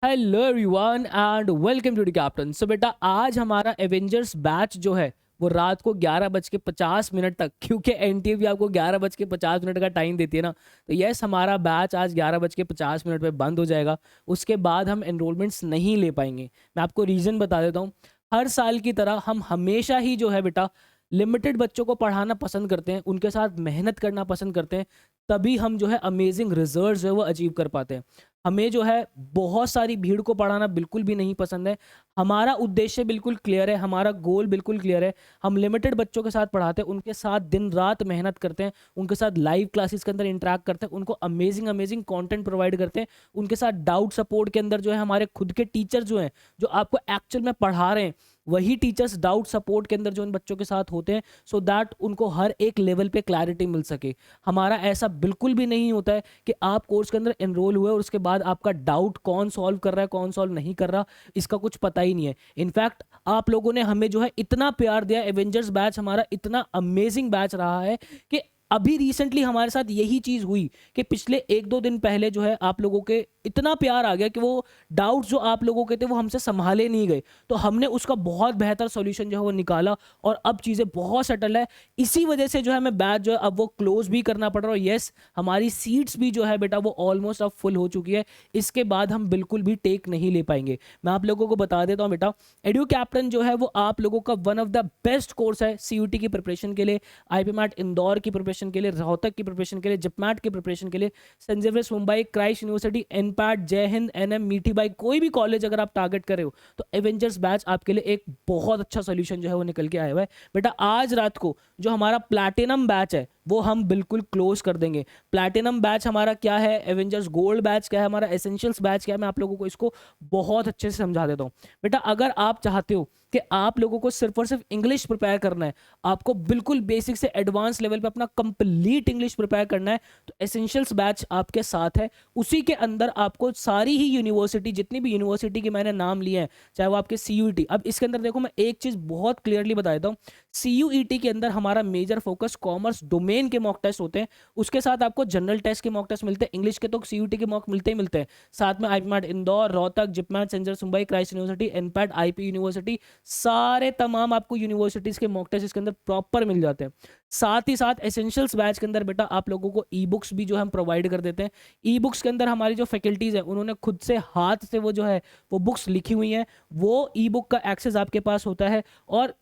Hello everyone and welcome to the captain. So बेटा, आज हमारा एवेंजर्स बैच जो है वो रात को 11:50 तक, क्योंकि एनटीए भी आपको 11:50 का टाइम देती है ना, तो यस, हमारा बैच आज 11:50 पे बंद हो जाएगा। उसके बाद हम एनरोलमेंट्स नहीं ले पाएंगे। मैं आपको रीज़न बता देता हूँ। हर साल की तरह हम हमेशा ही जो है बेटा लिमिटेड बच्चों को पढ़ाना पसंद करते हैं, उनके साथ मेहनत करना पसंद करते हैं, तभी हम जो है अमेजिंग रिजल्ट्स जो है वो अचीव कर पाते हैं। हमें जो है बहुत सारी भीड़ को पढ़ाना बिल्कुल भी नहीं पसंद है। हमारा उद्देश्य बिल्कुल क्लियर है, हमारा गोल बिल्कुल क्लियर है। हम लिमिटेड बच्चों के साथ पढ़ाते हैं, उनके साथ दिन रात मेहनत करते हैं, उनके साथ लाइव क्लासेस के अंदर इंटरेक्ट करते हैं, उनको अमेजिंग अमेजिंग कंटेंट प्रोवाइड करते हैं। उनके साथ डाउट सपोर्ट के अंदर जो है हमारे खुद के टीचर जो हैं, जो आपको एक्चुअल में पढ़ा रहे हैं, वही टीचर्स डाउट सपोर्ट के अंदर जो उन बच्चों के साथ होते हैं, सो दैट उनको हर एक लेवल पे क्लैरिटी मिल सके। हमारा ऐसा बिल्कुल भी नहीं होता है कि आप कोर्स के अंदर एनरोल हुए और उसके बाद आपका डाउट कौन सॉल्व कर रहा है कौन सॉल्व नहीं कर रहा, इसका कुछ पता ही नहीं है। इनफैक्ट आप लोगों ने हमें जो है इतना प्यार दिया, एवेंजर्स बैच हमारा इतना अमेजिंग बैच रहा है कि अभी रिसेंटली हमारे साथ यही चीज हुई कि पिछले एक दो दिन पहले जो है आप लोगों के इतना प्यार आ गया कि वो डाउट्स जो आप लोगों के थे वो हमसे संभाले नहीं गए, तो हमने उसका बहुत बेहतर सॉल्यूशन जो है वो निकाला और अब चीज़ें बहुत सेटल है। इसी वजह से जो है हमें बैच जो है अब वो क्लोज भी करना पड़ रहा है। और यस, हमारी सीट्स भी जो है बेटा वो ऑलमोस्ट अब फुल हो चुकी है। इसके बाद हम बिल्कुल भी टेक नहीं ले पाएंगे। मैं आप लोगों को बता देता हूँ बेटा, एडू कैप्टन जो है वो आप लोगों का one of the best course है सीयूटी की प्रिपरेशन के लिए, आईपी मैट इंदौर की प्रिपरेशन के लिए, रोहतक की प्रिपरेशन के लिए, जिपमैट की प्रिपरेशन के लिए, Saint Xavier's Mumbai, Christ University, NPAT, Jai Hind, NM, मीठी बाई, कोई भी कॉलेज अगर आप टारगेट कर रहे हो तो एवेंजर्स बैच आपके लिए एक बहुत अच्छा सोल्यूशन जो है वो निकल के आया हुआ है। बेटा आज रात को जो हमारा प्लैटिनम बैच है वो हम बिल्कुल क्लोज कर देंगे। प्लैटिनम बैच हमारा क्या है, एवेंजर्स गोल्ड बैच क्या है, हमारा एसेंशियल्स बैच क्या है, मैं आप लोगों को इसको बहुत अच्छे से समझा देता हूँ। बेटा अगर आप चाहते हो कि आप लोगों को सिर्फ और सिर्फ इंग्लिश प्रिपेयर करना है, आपको बिल्कुल बेसिक से एडवांस लेवल पे अपना कंप्लीट इंग्लिश प्रिपेयर करना है, तो एसेंशियल्स बैच आपके साथ है। उसी के अंदर आपको सारी ही यूनिवर्सिटी, जितनी भी यूनिवर्सिटी के मैंने नाम लिए हैं, चाहे वो आपके सीयूईटी, अब इसके अंदर देखो मैं एक चीज बहुत क्लियरली बता देता हूँ। सीयूईटी के अंदर हमारा मेजर फोकस कॉमर्स डोमेन के मॉक टेस्ट होते हैं, उसके साथ आपको जनरल टेस्ट के मॉक टेस्ट मिलते हैं, इंग्लिश के तो सीयूईटी के मॉक मिलते ही मिलते हैं, साथ में IPMAT Indore, Rohtak, JIPMAT, Saint Xavier's Mumbai, Christ University, NPAT, IP University, सारे तमाम आपको यूनिवर्सिटीज के मॉक टेस्ट इसके अंदर प्रॉपर मिल जाते हैं। साथ ही साथ एसेंशियल्स बैच के अंदर बेटा आप लोगों को ई बुक्स भी जो हम प्रोवाइड कर देते हैं। ई बुक्स के अंदर हमारी जो फैकल्टीज है उन्होंने खुद से हाथ से वो जो है वो बुक्स लिखी हुई हैं, वो ई बुक का एक्सेस आपके पास होता है। और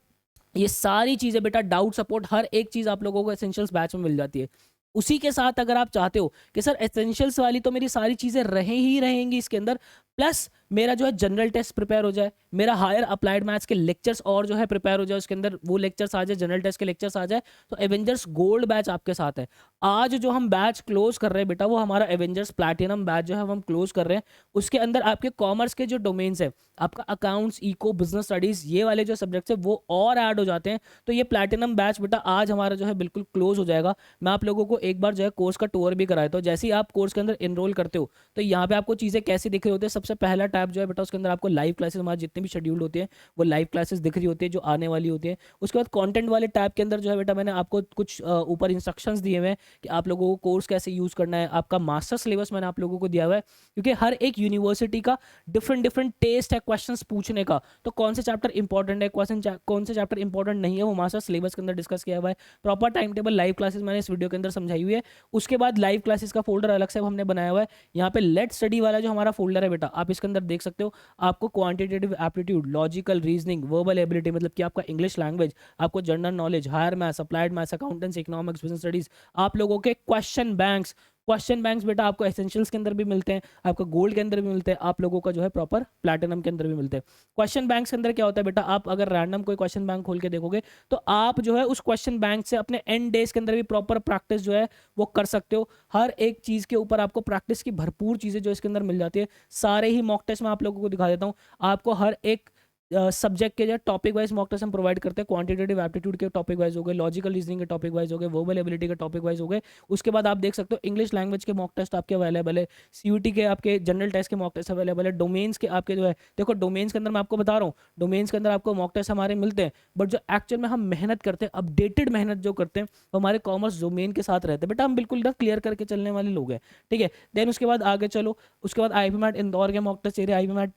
ये सारी चीज़ें बेटा डाउट सपोर्ट हर एक चीज़ आप लोगों को एसेंशियल्स बैच में मिल जाती है। उसी के साथ अगर आप चाहते हो कि सर एसेंशियल्स वाली तो मेरी सारी चीज़ें रहे ही रहेंगी इसके अंदर, प्लस मेरा जो है जनरल टेस्ट प्रिपेयर हो जाए, मेरा हायर अप्लाइड मैथ्स के लेक्चर्स और जो है प्रिपेयर हो जाए, उसके अंदर वो लेक्चर्स आ जाए, जनरल टेस्ट के लेक्चर्स आ जाए, तो एवेंजर्स गोल्ड बैच आपके साथ है। आज जो हम बैच क्लोज कर रहे हैं बेटा वो हमारा एवेंजर्स प्लैटिनम बैच जो है हम क्लोज कर रहे हैं। उसके अंदर आपके कॉमर्स के जो डोमेन्स है, आपका अकाउंट्स, इको, बिजनेस स्टडीज, ये वाले जो सब्जेक्ट्स है वो और ऐड हो जाते हैं। तो ये प्लैटिनम बैच बेटा आज हमारा जो है बिल्कुल क्लोज हो जाएगा। मैं आप लोगों को एक बार जो है कोर्स का टूर भी कराया था। जैसे ही आप कोर्स के अंदर इनरोल करते हो तो यहाँ पे आपको चीज़ें कैसी दिख रही होती है, सबसे पहला टैब जो है बेटा उसके अंदर आपको लाइव क्लासेस हमारे जितने भी शेड्यूल्ड होते हैं वो लाइव क्लासेस दिख रही होती है जो आने वाली होती है। उसके बाद कंटेंट वाले टैब के अंदर जो है बेटा मैंने आपको कुछ ऊपर इंस्ट्रक्शंस दिए हुए हैं कि आप लोगों को कोर्स कैसे यूज़ करना है। आपका मास्टर सिलेबस मैंने आप लोगों को दिया हुआ है, क्योंकि हर एक यूनिवर्सिटी का डिफरेंट डिफरेंट टेस्ट है क्वेश्चंस पूछने का, तो कौन से चैप्टर इंपॉर्टेंट है, कौन से चैप्टर इंपॉर्टेंट नहीं है, वो मास्टर सिलेबस के अंदर डिस्कस किया हुआ है। Proper time table live classes मैंने इस वीडियो के अंदर समझाई हुई है। उसके बाद लाइव क्लासेस का फोल्डर अलग से हमने बनाया हुआ है। यहाँ पे लेट स्टडी वाला जो हमारा फोल्डर है बेटा आप इसके अंदर देख सकते हो। आपको quantitative aptitude, logical reasoning, verbal ability मतलब कि आपका इंग्लिश लैंग्वेज, आपको general knowledge, higher maths, applied maths, accountancy, economics, business studies, आप लोगों के क्वेश्चन बैंक्स बेटा आपको एसेंशियल्स के अंदर भी मिलते हैं, आपको गोल्ड के अंदर भी मिलते हैं, आप लोगों का जो है प्रॉपर प्लैटिनम के अंदर भी मिलते हैं। क्वेश्चन बैंक्स के अंदर क्या होता है बेटा, आप अगर रैंडम कोई क्वेश्चन बैंक खोल के देखोगे तो आप जो है उस क्वेश्चन बैंक से अपने एंड डेज के अंदर भी प्रॉपर प्रैक्टिस जो है वो कर सकते हो। हर एक चीज़ के ऊपर आपको प्रैक्टिस की भरपूर चीज़ें जो इसके अंदर मिल जाती है। सारे ही मॉक टेस्ट में आप लोगों को दिखा देता हूँ। आपको हर एक सब्जेक्ट के जो टॉपिक वाइज मॉक टेस्ट हम प्रोवाइड करते हैं। क्वांटिटेटिव एप्टीट्यूड के टॉपिक वाइज हो गए, लॉजिकल रीजनिंग के टॉपिक वाइज हो गए, वर्बल एबिलिटी के टॉपिक वाइज हो गए। उसके बाद आप देख सकते हो इंग्लिश लैंग्वेज के मॉक टेस्ट आपके अवेलेबल है, सीयूटी के आपके जनरल टेस्ट के मॉक टेस्ट अवेलेबल है, डोमेन्स के आपके जो है, देखो डोमेन्स के अंदर मैं आपको बता रहा हूँ, डोमेन्स के अंदर आपको मॉक टेस्ट हमारे मिलते हैं, बट जो एक्चुअल में हम मेहनत करते हैं, अपडेटेड मेहनत जो करते हैं, वो हमारे कॉमर्स डोमेन के साथ रहते हैं। बेटा हम बिल्कुल ना क्लियर करके चलने वाले लोग हैं, ठीक है। देन उसके बाद आगे चलो, उसके बाद आईपी मैट इंदौर के मॉक टेस्ट ये रहे, आईपी मैट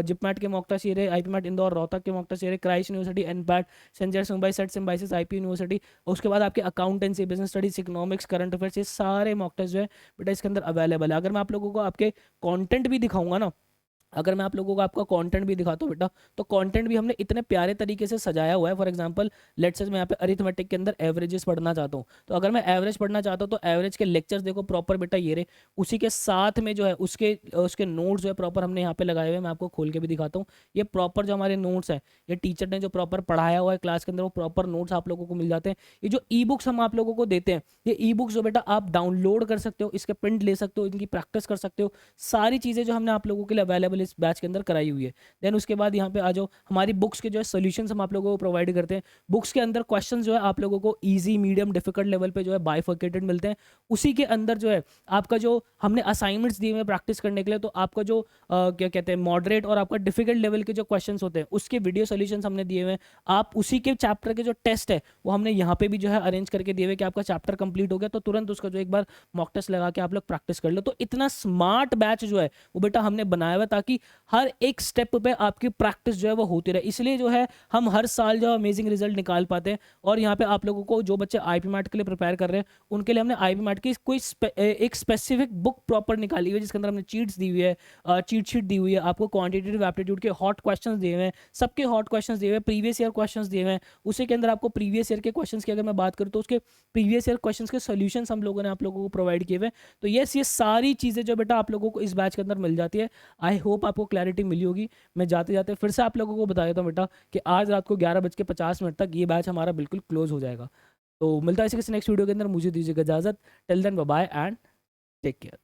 जिपमैट के मॉक टेस्ट ये रहे, आईपी मैट इंदौर रोहतक के मॉक टेस्ट ये रहे, क्राइस्ट यूनिवर्सिटी, एनपैट, सेंजर Mumbai, SET Symbiosis, IP University. उसके बाद आपके accountancy, business studies, economics, current affairs, ये सारे मॉक टेस्ट जो है बेटा इसके अंदर अवेलेबल है। अगर मैं आप लोगों को आपके कंटेंट भी दिखाऊंगा ना, अगर मैं आप लोगों को आपका कंटेंट भी दिखाता हूँ बेटा, तो कंटेंट भी हमने इतने प्यारे तरीके से सजाया हुआ है। फॉर एग्जांपल लेट्स से मैं यहाँ पे अरिथमेटिक के अंदर एवरेजेस पढ़ना चाहता हूँ, तो अगर मैं एवरेज पढ़ना चाहता हूँ तो एवरेज के लेक्चर्स देखो प्रॉपर बेटा ये रहे, उसी के साथ में जो है उसके उसके नोट्स जो है प्रॉपर हमने यहाँ पे लगाए हुए हैं। मैं आपको खोल के भी दिखाता हूँ, ये प्रॉपर जो हमारे नोट्स है, ये टीचर ने जो प्रॉपर पढ़ाया हुआ है क्लास के अंदर, वो प्रॉपर नोट्स आप लोगों को मिल जाते हैं। ये जो ई बुक्स हम आप लोगों को देते हैं, ये ई बुक्स जो बेटा आप डाउनलोड कर सकते हो, इसके प्रिंट ले सकते हो, इनकी प्रैक्टिस कर सकते हो, सारी चीज़ें जो हमने आप लोगों के लिए अवेलेबल इस बैच के अंदर कराई हुई है। देन उसके बाद यहाँ पे आ जाओ, हमारी बुक्स के जो है सोल्यूशंस हम आप लोगों को प्रोवाइड करते हैं। बुक्स के अंदर क्वेश्चन जो है आप लोगों को इजी, मीडियम, डिफिकल्ट लेवल पे जो है बाइफर्केटेड मिलते हैं। उसी के अंदर जो है आपका जो हमने असाइनमेंट्स दिए हुए प्रैक्टिस करने के लिए, तो आपका जो क्या कहते हैं मॉडरेट और आपका डिफिकल्ट लेवल के जो क्वेश्चन होते हैं उसके वीडियो सोल्यूशन हमने दिए हुए हैं। आप उसी के चैप्टर के जो टेस्ट है वो हमने यहाँ पे भी जो है अरेंज करके दिए हुए कि आपका चैप्टर कंप्लीट हो गया तो तुरंत उसका जो एक बार मॉक टेस्ट लगा के आप लोग प्रैक्टिस कर लो। तो इतना स्मार्ट बैच जो है वो बेटा हमने बनाया हुआ ताकि हर एक स्टेप पे आपकी प्रैक्टिस जो है वो होती रहे। इसलिए जो है हम हर साल जो अमेजिंग रिजल्ट निकाल पाते हैं। और यहाँ पे आप लोगों को जो बच्चे आईपी मैट के लिए प्रिपेयर कर रहे हैं उनके लिए हमने आईपी मैट की कोई एक स्पेसिफिक बुक प्रॉपर निकाली हुई है जिसके अंदर हमने चीट्स दी हुई है, चीट शीट दी हुई है, आपको क्वांटिटेटिव एप्टीट्यूड के हॉट क्वेश्चंस दिए हुए हैं, सबके हॉट क्वेश्चंस दिए हुए हैं, प्रीवियस ईयर क्वेश्चंस दिए हुए हैं। उसी के अंदर आपको प्रीवियस ईयर के क्वेश्चंस की अगर मैं बात करूँ तो उसके प्रीवियस ईयर क्वेश्चंस के सॉल्यूशंस हम लोगों ने आप लोगों को प्रोवाइड किए हुए हैं। तो ये सारी चीज़ें जो बेटा आप लोगों को इस बैच के अंदर मिल जाती है। आई होप आपको क्लैरिटी मिली होगी। मैं जाते जाते फिर से आप लोगों को बता देता हूँ बेटा कि आज रात को 11:50 तक ये बैच हमारा बिल्कुल क्लोज हो जाएगा। तो मिलता है इसी किसी नेक्स्ट वीडियो के अंदर, मुझे दीजिएगा इजाजत। Till then bye bye and take care.